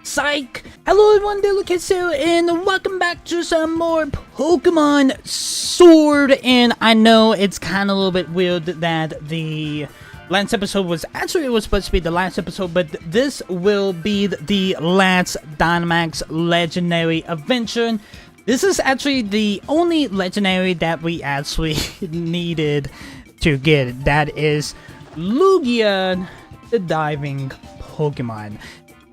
Psych! Hello everyone, Delicato, and welcome back to some more Pokemon Sword. And I know it's kind of a little bit weird that the last episode was supposed to be the last episode, but this will be the last Dynamax Legendary Adventure. This is actually the only Legendary that we actually needed to get. That is Lugia, the diving Pokemon.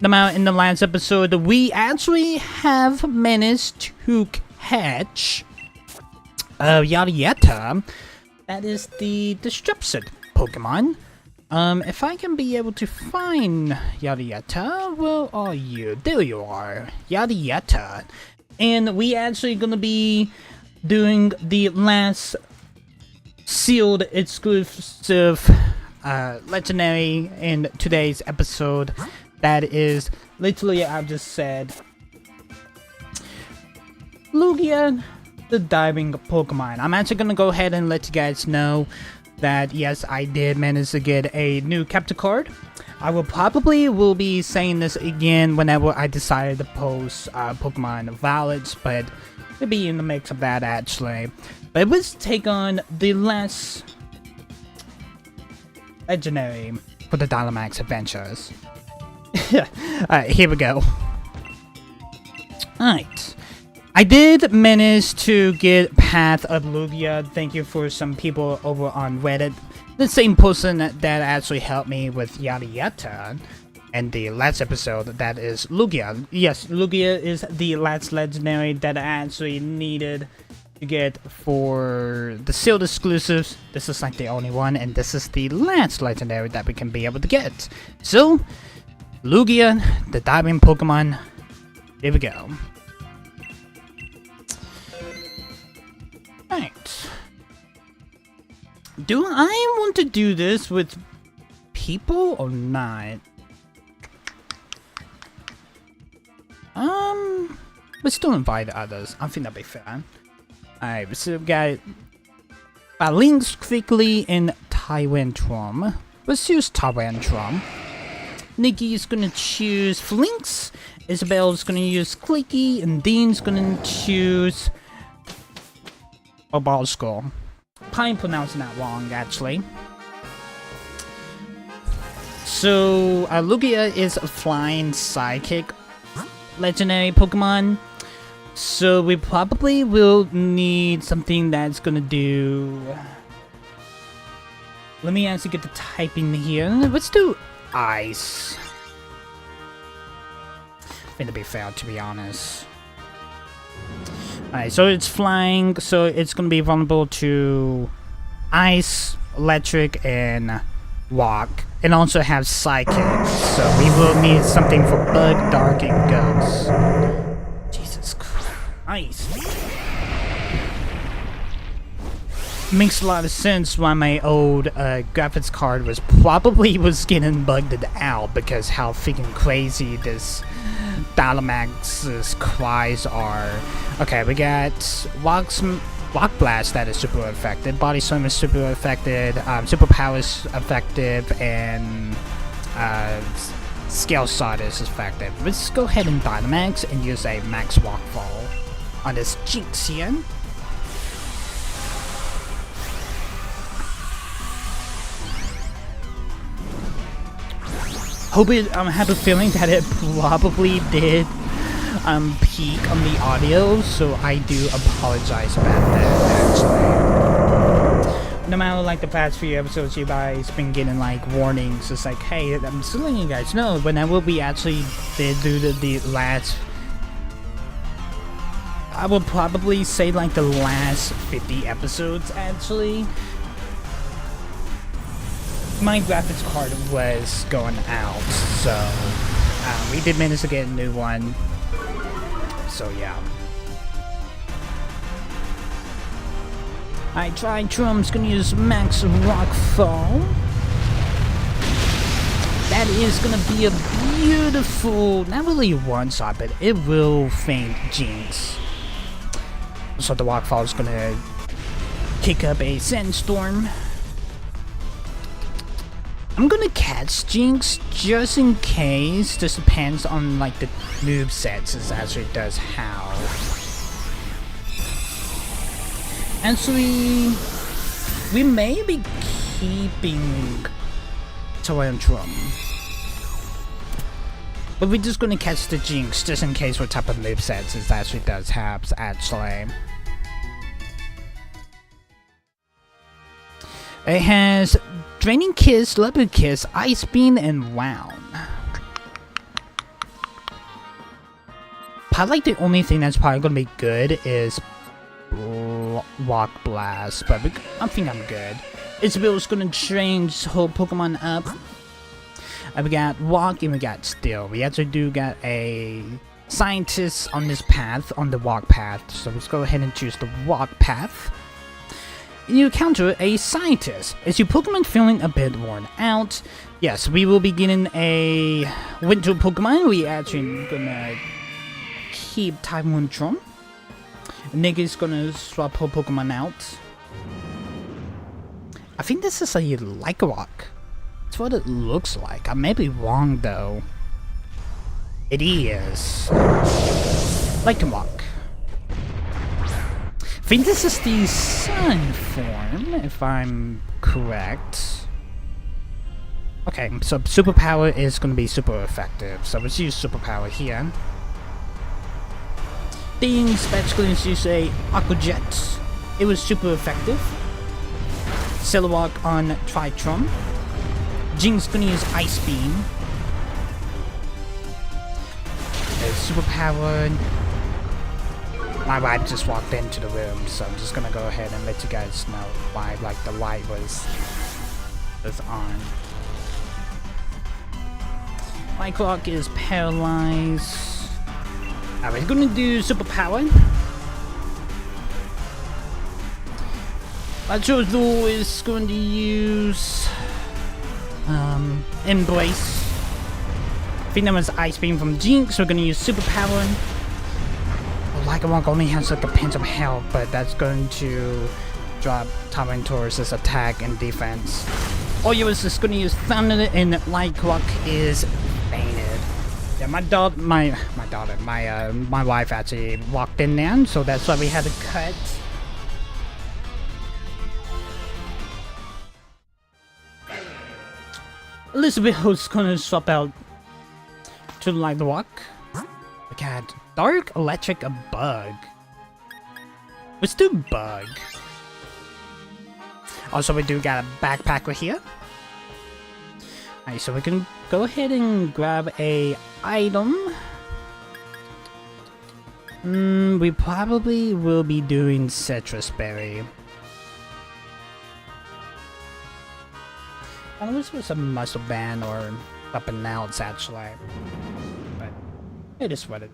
Now, in the last episode, we actually have managed to catch Yata. That is the disrupted Pokemon. If I can be able to find Yata, where are you? There you are, Yata. And we actually gonna be doing the last sealed exclusive legendary in today's episode. That is literally, I've just said, Lugia, the diving Pokemon. I'm actually gonna go ahead and let you guys know that yes, I did manage to get a new capture card. I will be saying this again whenever I decided to post Pokemon Violets, but it'll be in the mix of that actually. But let's take on the last legendary for the Dynamax adventures. Alright, here we go. Alright. I did manage to get Path of Lugia. Thank you for some people over on Reddit. The same person that actually helped me with Yata and the last episode, that is Lugia. Yes, Lugia is the last legendary that I actually needed to get for the sealed exclusives. This is like the only one, and this is the last legendary that we can be able to get. So, Lugia, the diving Pokemon. Here we go. Right. Do I want to do this with people or not? Let's still invite others. I think that'd be fair. Alright, so we've got Links quickly in Tyrantrum. Let's use Tyrantrum. Nikki's gonna choose Flinks, Isabel's gonna use Clicky, and Dean's gonna choose Ballskull. Probably pronouncing that wrong, actually. So, Lugia is a flying psychic legendary Pokemon. So, we probably will need something that's gonna do... Let me actually get the typing here. Let's do Ice. I think to be fair, to be honest. Alright, so it's flying, so it's gonna be vulnerable to Ice, Electric, and Rock. It also has Psychic, so we will need something for Bug, Dark, and Ghost. Jesus Christ. Makes a lot of sense why my old graphics card was getting bugged out, because how freaking crazy this Dynamax's cries are. Okay, we got Rock Blast that is super effective, Body Slam is super effective, Super Power is effective, and Scale Shot is effective. Let's go ahead and Dynamax and use a Max Rockfall on this Jinx here. I have a feeling that it probably did peak on the audio, so I do apologize about that, actually. No matter like the past few episodes, you guys been getting like warnings. It's like, hey, I'm just letting you guys know, whenever we actually did do the last, I would probably say like the last 50 episodes, actually, my graphics card was going out, so we did manage to get a new one. So yeah. I tried Trump's gonna use Max Rockfall. That is gonna be a beautiful, not really one shot, but it will faint Jinx. So the Rockfall is gonna kick up a Sandstorm. I'm gonna catch Jinx just in case. Just depends on like the move sets as actually does how. Actually, we may be keeping Tyrantrum, but we're just gonna catch the Jinx just in case what type of move sets it actually does have actually. It has Draining Kiss, Leopard Kiss, Ice Beam, and Wound. Probably the only thing that's probably gonna be good is Rock Blast, but I think I'm good. Isabel's gonna change whole Pokemon up. We got Walk and we got Steel. We actually do got a Scientist on this path, on the Walk path. So let's go ahead and choose the Walk path. You encounter a Scientist. Is your Pokemon feeling a bit worn out? Yes, we will be getting a Winter Pokemon. We actually gonna keep Tyrantrum. Nick is gonna swap her Pokemon out. I think this is a Lycanroc. That's what it looks like. I may be wrong though. It is Lycanroc. I think this is the Sun form, if I'm correct. Okay, so Superpower is going to be super effective. So let's use Superpower here. Being special is use a Aqua Jet. It was super effective. Silhouette on Tritrum. Jinx gonna use Ice Beam. Superpower. My wife just walked into the room, so I'm just gonna go ahead and let you guys know why like the light was on. Lycanroc is paralyzed. Alright, we're gonna do Superpower. Machozo is going to use Embrace. I think that was Ice Beam from Jinx, so we're gonna use Superpower. Lycanroc only has like a pinch of health, but that's going to drop Tyranitar's attack and defense. Oyo is just gonna use Thunder, and Lycanroc is fainted. Yeah, my wife actually walked in there, so that's why we had to cut. Elizabeth was gonna swap out to Lycanroc. We got Dark, Electric, a Bug. Let's do Bug. Also, we do got a backpack right here. Alright, so we can go ahead and grab a item. We probably will be doing Citrus Berry. I don't know if it was a muscle band or something else actually, but it is what it.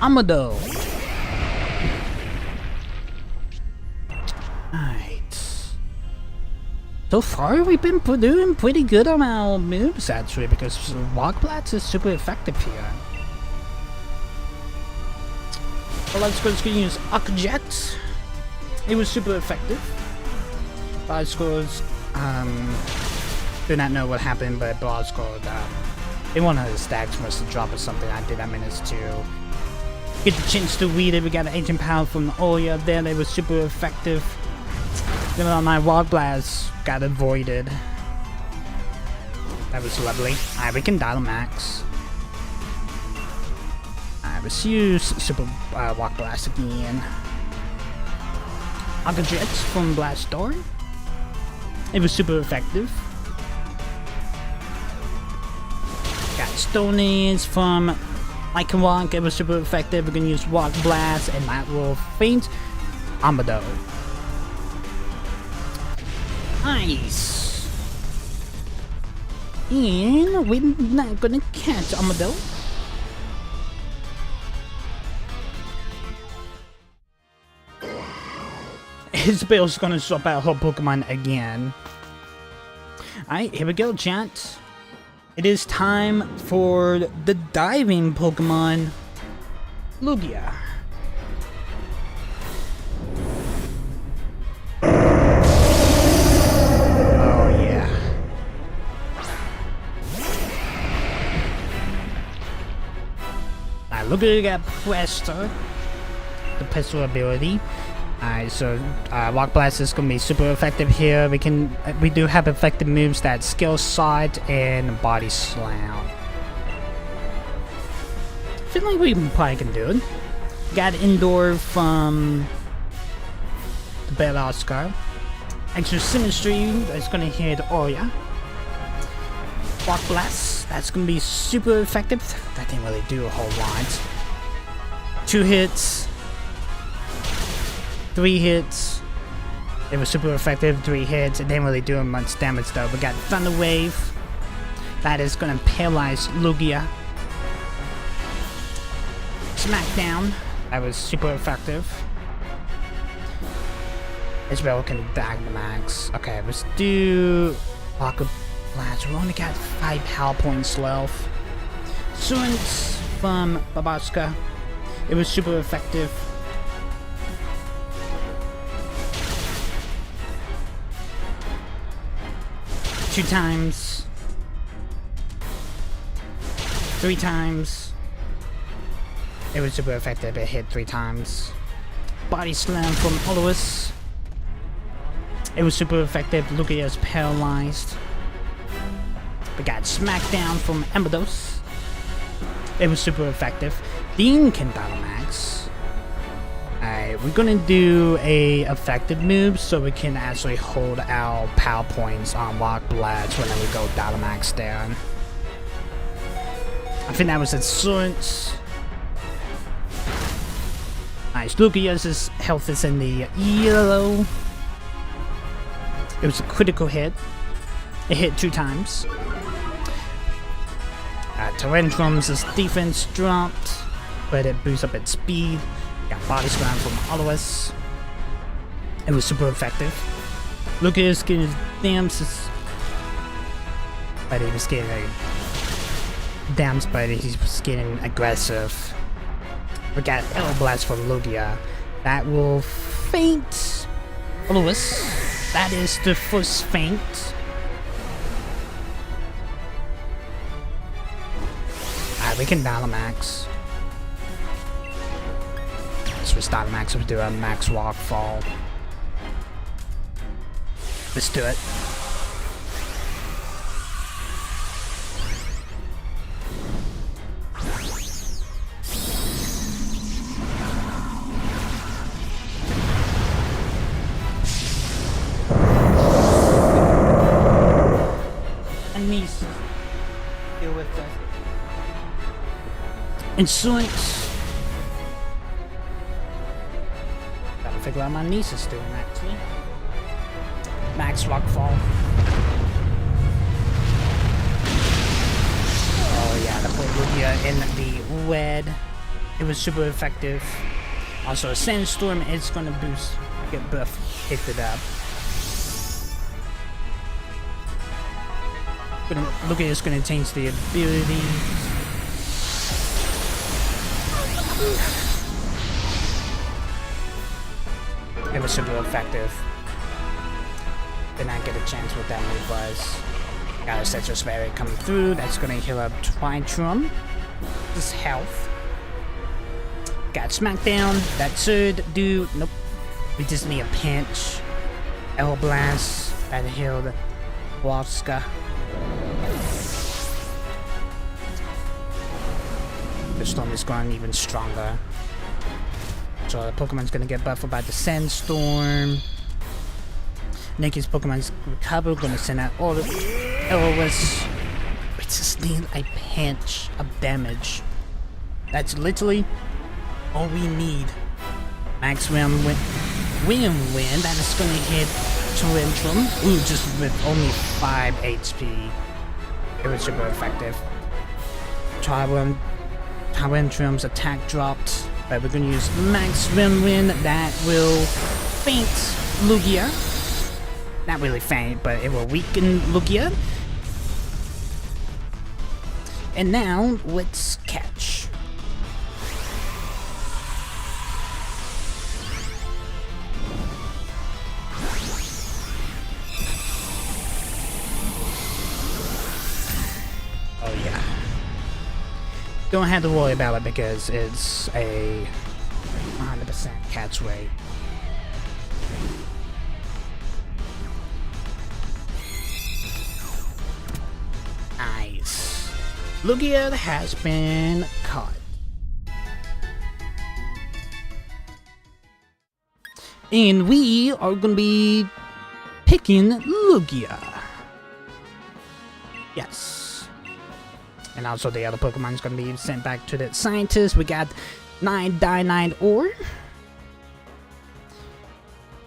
Amado. Alright. So far we've been doing pretty good on our moves actually, because Rock Blast is super effective here. Well, let's go use Aqua Jet. It was super effective. 5 scores. Do not know what happened, but Broad scored. One of the stacks must have dropped or something. I did that manage to get the chance to read it. We got an 18 power from the Oya there. They were super effective. Then on my Rock Blast got avoided. That was lovely. Alright, we can Dynamax. Let's use Super Rock Blast again. Aqua Jets from Blastor. It was super effective. Got Stonies from Lycanroc. It was super effective. We're gonna use Rock Blast and that will faint Amado. Nice. And we're not gonna catch Amado. Isabel's gonna swap out her Pokemon again. Alright, here we go, chat. It is time for the diving Pokemon. Lugia. Oh yeah. Alright, Lugia got Presto. The Presto ability. Alright, so Rock Blast is gonna be super effective here. We do have effective moves that Skill Shot and Body Slam. I feel like we probably can do it. Got Indoor from the Bell Oscar. Extra Symmetry, that's gonna hit Oria. Rock Blast, that's gonna be super effective. That didn't really do a whole lot. 2 hits. 3 hits. It was super effective, 3 hits. It didn't really do much damage though. We got Thunder Wave. That is gonna paralyze Lugia. Smackdown. That was super effective. As well can Dynamax. Okay, let's do Rocket Blast. We only got 5 power points left. Insurance from Babaska. It was super effective. Two times. 3 times. It was super effective. It hit 3 times. Body Slam from Olois. It was super effective. Lugia is paralyzed. We got Smackdown from Embodos. It was super effective. Dean can Dynamax. Alright, we're gonna do a effective move so we can actually hold our power points on Rock Blast when we go Dynamax down. I think that was Insurance. Nice. Lugia's health is in the yellow. It was a critical hit. It hit 2 times. Tarentrum's defense dropped, but it boosts up its speed. Got Body Slam from Olois. It was super effective. Lugia's getting his dams, but he was getting dams, but he was getting aggressive. We got L Blast from Lugia. That will faint Olois. That is the first faint. Alright, we can Dynamax. Let's Dynamax, we'll do a max walk fall. Let's do it. Deal with that. Insurance. Gotta figure out what my niece is doing actually. Max Rockfall. Oh yeah, the Lugia in the red. It was super effective. Also, a Sandstorm is gonna boost, get buff, hit it up. Lugia is going to change the ability. It was super effective. Did not get a chance what that move was. Got a Citrus Berry coming through. That's going to heal up Tritrum. This health. Got Smackdown. That should do. Nope. We just need a pinch. L Blast. That healed Waska. The storm is growing even stronger. So the Pokemon's gonna get buffed by the Sandstorm. Nikki's Pokemon's recover, gonna send out all the Olois. We just need a pinch of damage. That's literally all we need. Max Win, that is gonna hit Torrentium. Ooh, just with only 5 HP. It was super effective. Torrentium's attack dropped, but we're gonna use Max Win that will faint Lugia. Not really faint, but it will weaken Lugia. And now, let's catch. Don't have to worry about it because it's a 100% catch rate. Nice. Lugia has been caught. And we are gonna be picking Lugia. Yes. And also the other Pokemon is gonna be sent back to the scientists. We got 9 Dynamax ore.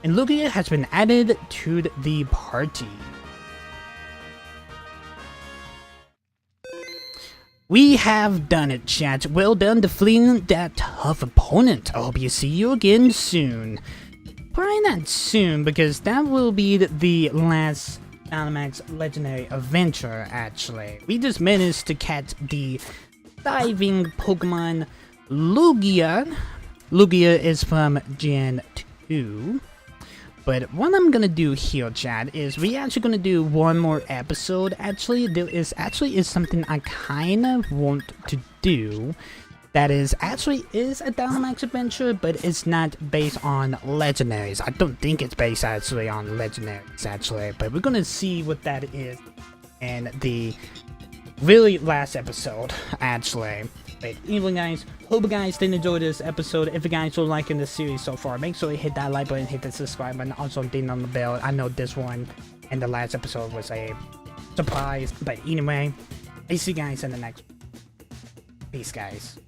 And Lugia has been added to the party. We have done it, chat. Well done defeating that tough opponent. I hope you see you again soon. Probably not soon, because that will be the last Dynamax Legendary Adventure, actually. We just managed to catch the diving Pokemon Lugia. Lugia is from Gen 2. But what I'm gonna do here, chat, is we actually gonna do one more episode. Actually, there is something I kind of want to do. That is a Dynamax adventure, but it's not based on legendaries. I don't think it's based actually on legendaries, actually. But we're gonna see what that is in the really last episode, actually. But anyway, guys, hope you guys did enjoy this episode. If you guys are liking this series so far, make sure you hit that like button, hit the subscribe button, also ding on the bell. I know this one and the last episode was a surprise, but anyway, I see you guys in the next one. Peace, guys.